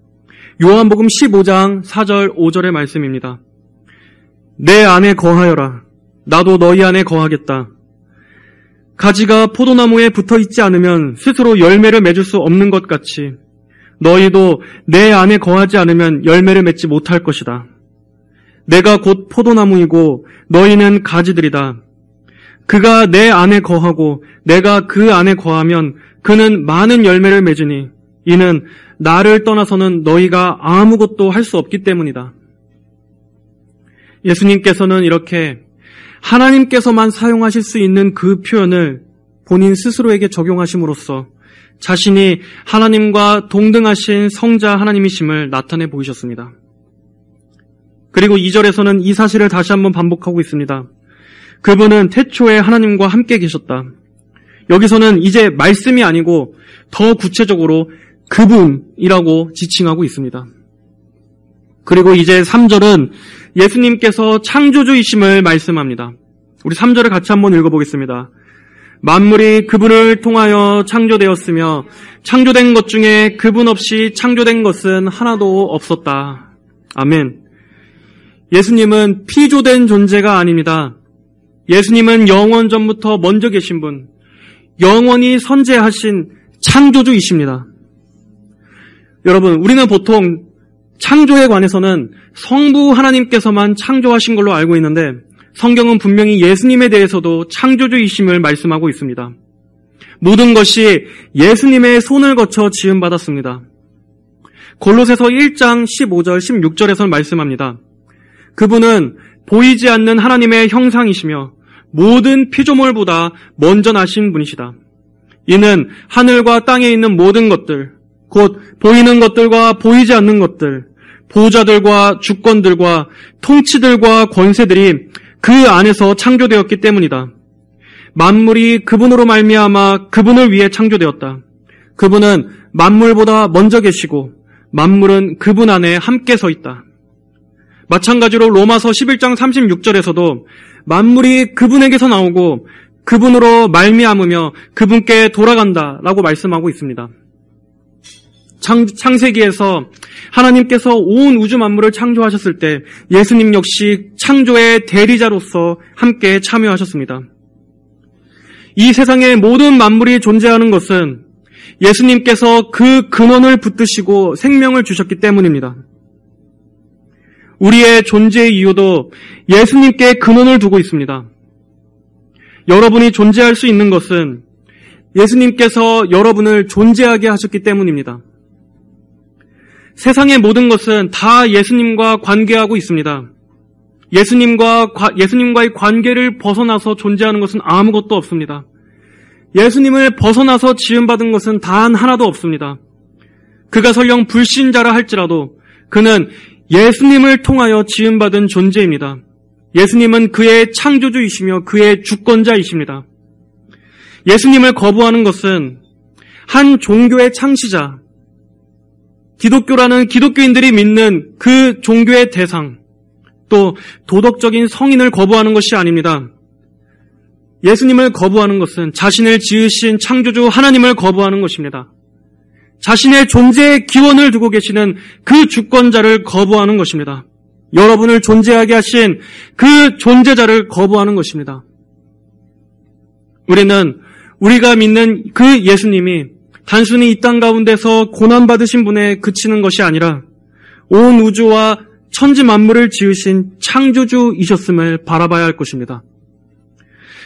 요한복음 15장 4절 5절의 말씀입니다. 내 안에 거하여라. 나도 너희 안에 거하겠다. 가지가 포도나무에 붙어있지 않으면 스스로 열매를 맺을 수 없는 것 같이 너희도 내 안에 거하지 않으면 열매를 맺지 못할 것이다. 내가 곧 포도나무이고 너희는 가지들이다. 그가 내 안에 거하고 내가 그 안에 거하면 그는 많은 열매를 맺으니 이는 나를 떠나서는 너희가 아무것도 할 수 없기 때문이다. 예수님께서는 이렇게 하나님께서만 사용하실 수 있는 그 표현을 본인 스스로에게 적용하심으로써 자신이 하나님과 동등하신 성자 하나님이심을 나타내 보이셨습니다. 그리고 2절에서는 이 사실을 다시 한번 반복하고 있습니다. 그분은 태초에 하나님과 함께 계셨다. 여기서는 이제 말씀이 아니고 더 구체적으로 그분이라고 지칭하고 있습니다. 그리고 이제 3절은 예수님께서 창조주이심을 말씀합니다. 우리 3절을 같이 한번 읽어보겠습니다. 만물이 그분을 통하여 창조되었으며 창조된 것 중에 그분 없이 창조된 것은 하나도 없었다. 아멘. 예수님은 피조된 존재가 아닙니다. 예수님은 영원 전부터 먼저 계신 분, 영원히 선재하신 창조주이십니다. 여러분, 우리는 보통 창조에 관해서는 성부 하나님께서만 창조하신 걸로 알고 있는데 성경은 분명히 예수님에 대해서도 창조주이심을 말씀하고 있습니다. 모든 것이 예수님의 손을 거쳐 지음받았습니다. 골로새서 1장 15절 16절에서 말씀합니다. 그분은 보이지 않는 하나님의 형상이시며 모든 피조물보다 먼저 나신 분이시다. 이는 하늘과 땅에 있는 모든 것들, 곧 보이는 것들과 보이지 않는 것들, 보좌들과 주권들과 통치들과 권세들이 그 안에서 창조되었기 때문이다. 만물이 그분으로 말미암아 그분을 위해 창조되었다. 그분은 만물보다 먼저 계시고 만물은 그분 안에 함께 서 있다. 마찬가지로 로마서 11장 36절에서도 만물이 그분에게서 나오고 그분으로 말미암으며 그분께 돌아간다라고 말씀하고 있습니다. 창세기에서 하나님께서 온 우주 만물을 창조하셨을 때 예수님 역시 창조의 대리자로서 함께 참여하셨습니다. 이 세상의 모든 만물이 존재하는 것은 예수님께서 그 근원을 붙드시고 생명을 주셨기 때문입니다. 우리의 존재의 이유도 예수님께 근원을 두고 있습니다. 여러분이 존재할 수 있는 것은 예수님께서 여러분을 존재하게 하셨기 때문입니다. 세상의 모든 것은 다 예수님과 관계하고 있습니다. 예수님과의 관계를 벗어나서 존재하는 것은 아무것도 없습니다. 예수님을 벗어나서 지음받은 것은 단 하나도 없습니다. 그가 설령 불신자라 할지라도 그는 예수님을 통하여 지음받은 존재입니다. 예수님은 그의 창조주이시며 그의 주권자이십니다. 예수님을 거부하는 것은 한 종교의 창시자, 기독교라는 기독교인들이 믿는 그 종교의 대상, 또 도덕적인 성인을 거부하는 것이 아닙니다. 예수님을 거부하는 것은 자신을 지으신 창조주 하나님을 거부하는 것입니다. 자신의 존재의 기원을 두고 계시는 그 주권자를 거부하는 것입니다. 여러분을 존재하게 하신 그 존재자를 거부하는 것입니다. 우리가 믿는 그 예수님이 단순히 이 땅 가운데서 고난받으신 분에 그치는 것이 아니라 온 우주와 천지 만물을 지으신 창조주이셨음을 바라봐야 할 것입니다.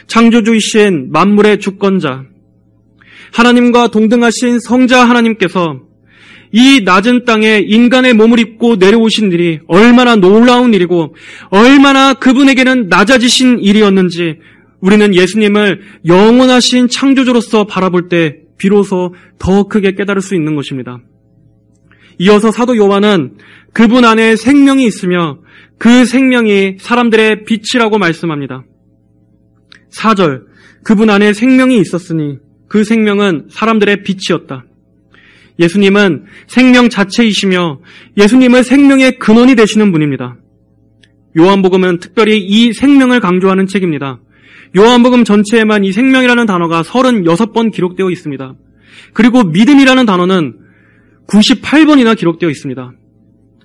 창조주이신 만물의 주권자, 하나님과 동등하신 성자 하나님께서 이 낮은 땅에 인간의 몸을 입고 내려오신 일이 얼마나 놀라운 일이고 얼마나 그분에게는 낮아지신 일이었는지 우리는 예수님을 영원하신 창조주로서 바라볼 때 비로소 더 크게 깨달을 수 있는 것입니다. 이어서 사도 요한은 그분 안에 생명이 있으며 그 생명이 사람들의 빛이라고 말씀합니다. 4절, 그분 안에 생명이 있었으니 그 생명은 사람들의 빛이었다. 예수님은 생명 자체이시며 예수님은 생명의 근원이 되시는 분입니다. 요한복음은 특별히 이 생명을 강조하는 책입니다. 요한복음 전체에만 이 생명이라는 단어가 36번 기록되어 있습니다. 그리고 믿음이라는 단어는 98번이나 기록되어 있습니다.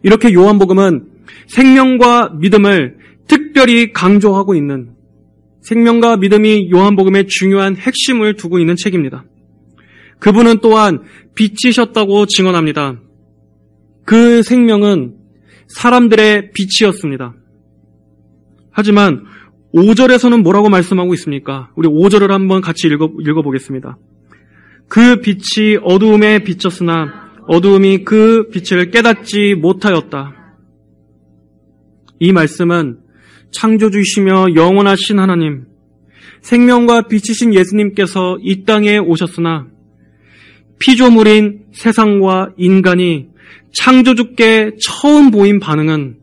이렇게 요한복음은 생명과 믿음을 특별히 강조하고 있는, 생명과 믿음이 요한복음의 중요한 핵심을 두고 있는 책입니다. 그분은 또한 빛이셨다고 증언합니다. 그 생명은 사람들의 빛이었습니다. 하지만 5절에서는 뭐라고 말씀하고 있습니까? 우리 5절을 한번 같이 읽어보겠습니다. 그 빛이 어두움에 비쳤으나 어두움이 그 빛을 깨닫지 못하였다. 이 말씀은 창조주이시며 영원하신 하나님, 생명과 빛이신 예수님께서 이 땅에 오셨으나 피조물인 세상과 인간이 창조주께 처음 보인 반응은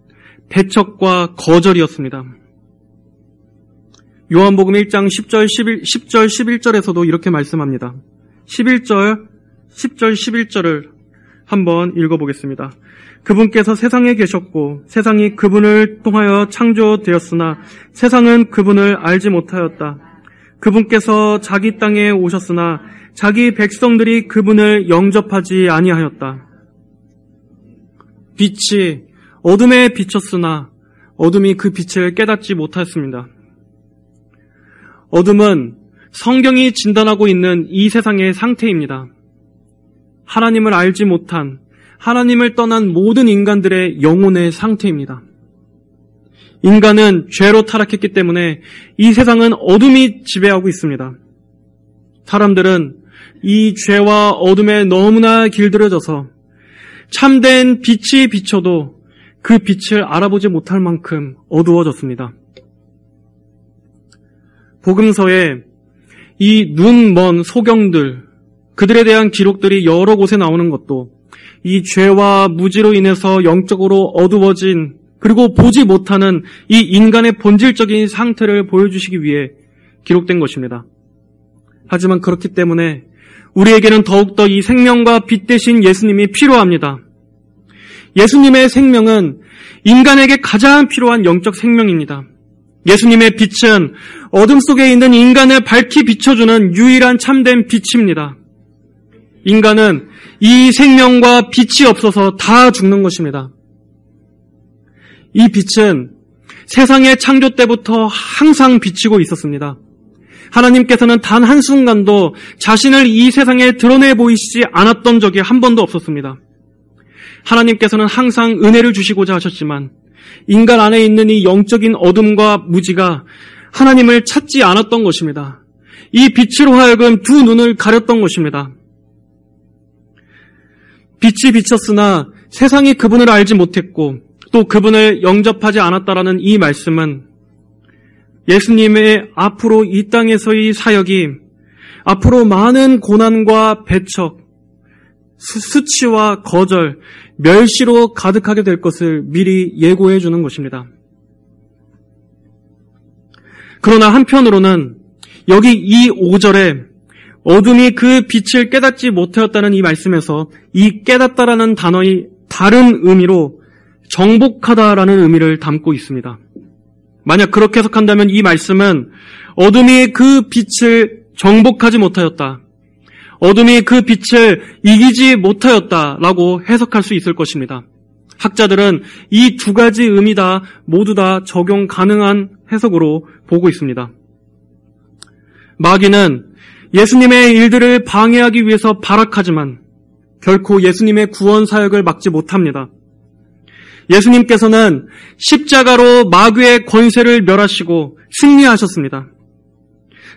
배척과 거절이었습니다. 요한복음 1장 10절 11절에서도 이렇게 말씀합니다. 10절 11절을 한번 읽어보겠습니다. 그분께서 세상에 계셨고 세상이 그분을 통하여 창조되었으나 세상은 그분을 알지 못하였다. 그분께서 자기 땅에 오셨으나 자기 백성들이 그분을 영접하지 아니하였다. 빛이 어둠에 비쳤으나 어둠이 그 빛을 깨닫지 못하였습니다. 어둠은 성경이 진단하고 있는 이 세상의 상태입니다. 하나님을 알지 못한, 하나님을 떠난 모든 인간들의 영혼의 상태입니다. 인간은 죄로 타락했기 때문에 이 세상은 어둠이 지배하고 있습니다. 사람들은 이 죄와 어둠에 너무나 길들여져서 참된 빛이 비춰도 그 빛을 알아보지 못할 만큼 어두워졌습니다. 복음서에 이 눈 먼 소경들, 그들에 대한 기록들이 여러 곳에 나오는 것도 이 죄와 무지로 인해서 영적으로 어두워진, 그리고 보지 못하는 이 인간의 본질적인 상태를 보여주시기 위해 기록된 것입니다. 하지만 그렇기 때문에 우리에게는 더욱더 이 생명과 빛 대신 예수님이 필요합니다. 예수님의 생명은 인간에게 가장 필요한 영적 생명입니다. 예수님의 빛은 어둠 속에 있는 인간을 밝히 비춰주는 유일한 참된 빛입니다. 인간은 이 생명과 빛이 없어서 다 죽는 것입니다. 이 빛은 세상의 창조 때부터 항상 비치고 있었습니다. 하나님께서는 단 한순간도 자신을 이 세상에 드러내 보이시지 않았던 적이 한 번도 없었습니다. 하나님께서는 항상 은혜를 주시고자 하셨지만 인간 안에 있는 이 영적인 어둠과 무지가 하나님을 찾지 않았던 것입니다. 이 빛으로 하여금 두 눈을 가렸던 것입니다. 빛이 비쳤으나 세상이 그분을 알지 못했고 또 그분을 영접하지 않았다라는 이 말씀은 예수님의 앞으로 이 땅에서의 사역이 앞으로 많은 고난과 배척, 수치와 거절, 멸시로 가득하게 될 것을 미리 예고해 주는 것입니다. 그러나 한편으로는 여기 이 5절에 어둠이 그 빛을 깨닫지 못하였다는 이 말씀에서 이 깨닫다라는 단어의 다른 의미로 정복하다라는 의미를 담고 있습니다. 만약 그렇게 해석한다면 이 말씀은 어둠이 그 빛을 정복하지 못하였다, 어둠이 그 빛을 이기지 못하였다라고 해석할 수 있을 것입니다. 학자들은 이 두 가지 의미 다 모두 다 적용 가능한 해석으로 보고 있습니다. 마귀는 예수님의 일들을 방해하기 위해서 발악하지만 결코 예수님의 구원 사역을 막지 못합니다. 예수님께서는 십자가로 마귀의 권세를 멸하시고 승리하셨습니다.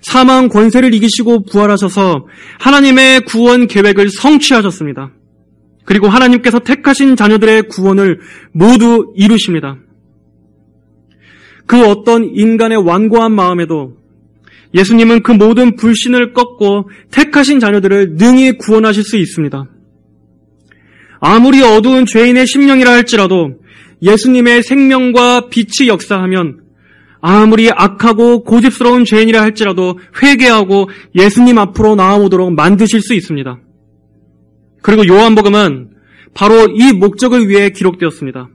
사망 권세를 이기시고 부활하셔서 하나님의 구원 계획을 성취하셨습니다. 그리고 하나님께서 택하신 자녀들의 구원을 모두 이루십니다. 그 어떤 인간의 완고한 마음에도 예수님은 그 모든 불신을 꺾고 택하신 자녀들을 능히 구원하실 수 있습니다. 아무리 어두운 죄인의 심령이라 할지라도 예수님의 생명과 빛이 역사하면 아무리 악하고 고집스러운 죄인이라 할지라도 회개하고 예수님 앞으로 나아오도록 만드실 수 있습니다. 그리고 요한복음은 바로 이 목적을 위해 기록되었습니다.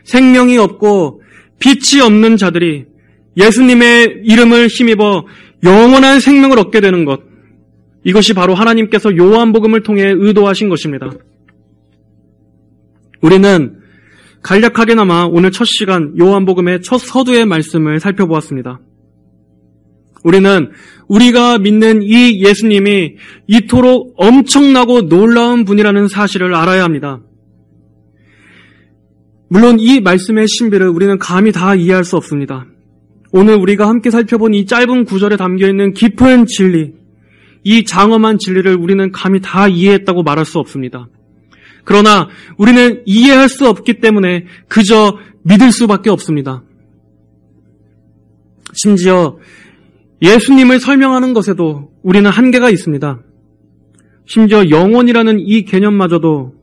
생명이 없고 빛이 없는 자들이 예수님의 이름을 힘입어 영원한 생명을 얻게 되는 것, 이것이 바로 하나님께서 요한복음을 통해 의도하신 것입니다. 우리는 간략하게나마 오늘 첫 시간 요한복음의 첫 서두의 말씀을 살펴보았습니다. 우리는 우리가 믿는 이 예수님이 이토록 엄청나고 놀라운 분이라는 사실을 알아야 합니다. 물론 이 말씀의 신비를 우리는 감히 다 이해할 수 없습니다. 오늘 우리가 함께 살펴본 이 짧은 구절에 담겨있는 깊은 진리, 이 장엄한 진리를 우리는 감히 다 이해했다고 말할 수 없습니다. 그러나 우리는 이해할 수 없기 때문에 그저 믿을 수밖에 없습니다. 심지어 예수님을 설명하는 것에도 우리는 한계가 있습니다. 심지어 영혼이라는 이 개념마저도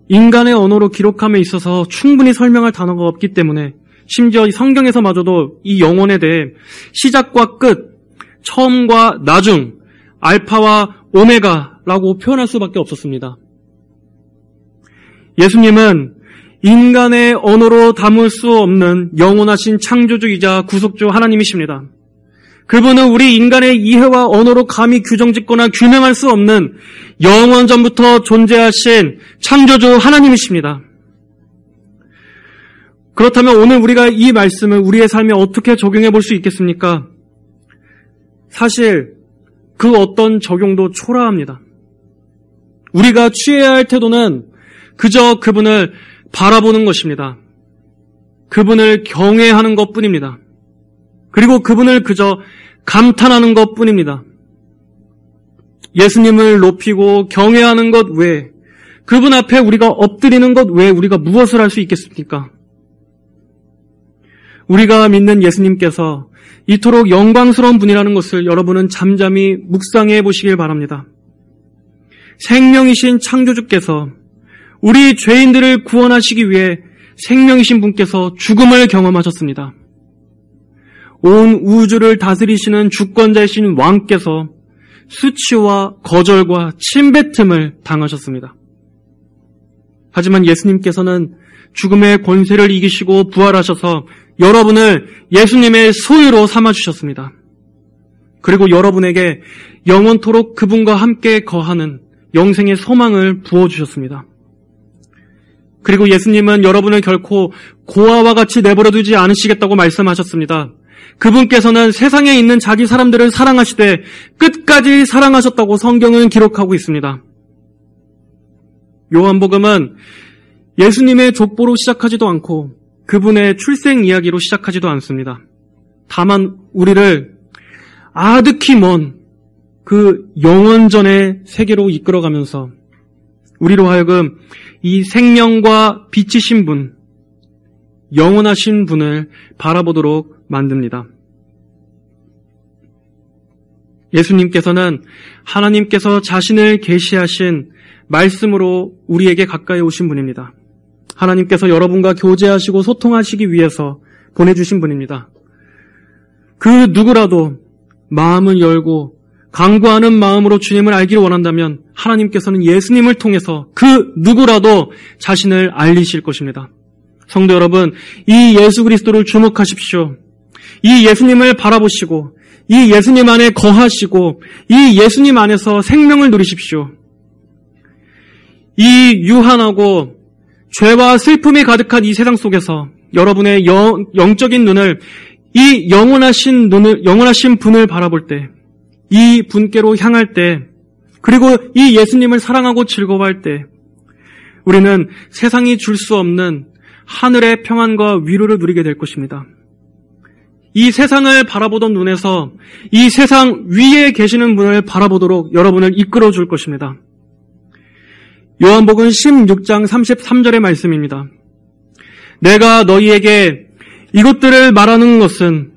인간의 언어로 기록함에 있어서 충분히 설명할 단어가 없기 때문에 심지어 성경에서마저도 이 영혼에 대해 시작과 끝, 처음과 나중, 알파와 오메가라고 표현할 수밖에 없었습니다. 예수님은 인간의 언어로 담을 수 없는 영원하신 창조주이자 구속주 하나님이십니다. 그분은 우리 인간의 이해와 언어로 감히 규정짓거나 규명할 수 없는 영원 전부터 존재하신 창조주 하나님이십니다. 그렇다면 오늘 우리가 이 말씀을 우리의 삶에 어떻게 적용해 볼 수 있겠습니까? 사실 그 어떤 적용도 초라합니다. 우리가 취해야 할 태도는 그저 그분을 바라보는 것입니다. 그분을 경외하는 것뿐입니다. 그리고 그분을 그저 감탄하는 것뿐입니다. 예수님을 높이고 경외하는 것 외에, 그분 앞에 우리가 엎드리는 것 외에 우리가 무엇을 할 수 있겠습니까? 우리가 믿는 예수님께서 이토록 영광스러운 분이라는 것을 여러분은 잠잠히 묵상해 보시길 바랍니다. 생명이신 창조주께서 우리 죄인들을 구원하시기 위해 생명이신 분께서 죽음을 경험하셨습니다. 온 우주를 다스리시는 주권자이신 왕께서 수치와 거절과 침뱉음을 당하셨습니다. 하지만 예수님께서는 죽음의 권세를 이기시고 부활하셔서 여러분을 예수님의 소유로 삼아주셨습니다. 그리고 여러분에게 영원토록 그분과 함께 거하는 영생의 소망을 부어주셨습니다. 그리고 예수님은 여러분을 결코 고아와 같이 내버려두지 않으시겠다고 말씀하셨습니다. 그분께서는 세상에 있는 자기 사람들을 사랑하시되 끝까지 사랑하셨다고 성경은 기록하고 있습니다. 요한복음은 예수님의 족보로 시작하지도 않고 그분의 출생 이야기로 시작하지도 않습니다. 다만 우리를 아득히 먼 그 영원전의 세계로 이끌어가면서 우리로 하여금 이 생명과 빛이신 분, 영원하신 분을 바라보도록 만듭니다. 예수님께서는 하나님께서 자신을 계시하신 말씀으로 우리에게 가까이 오신 분입니다. 하나님께서 여러분과 교제하시고 소통하시기 위해서 보내주신 분입니다. 그 누구라도 마음을 열고 간구하는 마음으로 주님을 알기를 원한다면 하나님께서는 예수님을 통해서 그 누구라도 자신을 알리실 것입니다. 성도 여러분, 이 예수 그리스도를 주목하십시오. 이 예수님을 바라보시고 이 예수님 안에 거하시고 이 예수님 안에서 생명을 누리십시오. 이 유한하고 죄와 슬픔이 가득한 이 세상 속에서 여러분의 영적인 눈을 이 영원하신 분을 바라볼 때, 이 분께로 향할 때, 그리고 이 예수님을 사랑하고 즐거워할 때 우리는 세상이 줄 수 없는 하늘의 평안과 위로를 누리게 될 것입니다. 이 세상을 바라보던 눈에서 이 세상 위에 계시는 분을 바라보도록 여러분을 이끌어 줄 것입니다. 요한복음 16장 33절의 말씀입니다. 내가 너희에게 이것들을 말하는 것은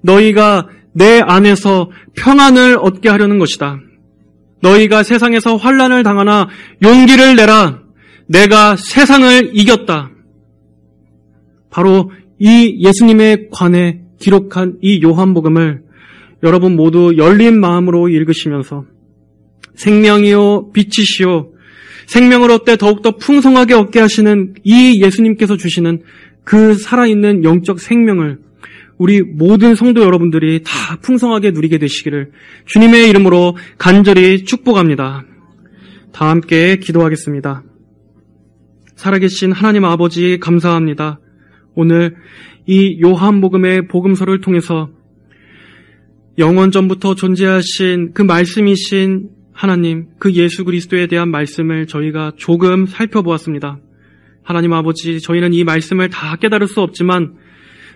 너희가 내 안에서 평안을 얻게 하려는 것이다. 너희가 세상에서 환난을 당하나 용기를 내라. 내가 세상을 이겼다. 바로 이 예수님에 관해 기록한 이 요한복음을 여러분 모두 열린 마음으로 읽으시면서 생명이요 빛이시요 생명을 얻되 더욱더 풍성하게 얻게 하시는 이 예수님께서 주시는 그 살아있는 영적 생명을 우리 모든 성도 여러분들이 다 풍성하게 누리게 되시기를 주님의 이름으로 간절히 축복합니다. 다 함께 기도하겠습니다. 살아계신 하나님 아버지 감사합니다. 오늘 이 요한복음의 복음서를 통해서 영원전부터 존재하신 그 말씀이신 하나님, 그 예수 그리스도에 대한 말씀을 저희가 조금 살펴보았습니다. 하나님 아버지, 저희는 이 말씀을 다 깨달을 수 없지만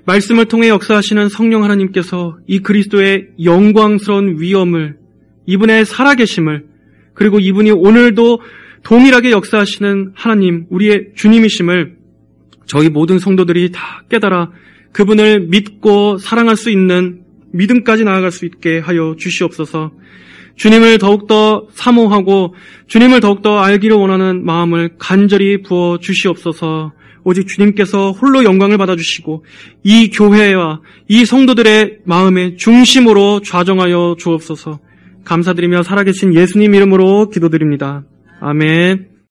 말씀을 통해 역사하시는 성령 하나님께서 이 그리스도의 영광스러운 위엄을, 이분의 살아계심을, 그리고 이분이 오늘도 동일하게 역사하시는 하나님, 우리의 주님이심을 저희 모든 성도들이 다 깨달아 그분을 믿고 사랑할 수 있는 믿음까지 나아갈 수 있게 하여 주시옵소서. 주님을 더욱더 사모하고 주님을 더욱더 알기를 원하는 마음을 간절히 부어 주시옵소서. 오직 주님께서 홀로 영광을 받아주시고 이 교회와 이 성도들의 마음의 중심으로 좌정하여 주옵소서. 감사드리며 살아계신 예수님 이름으로 기도드립니다. 아멘.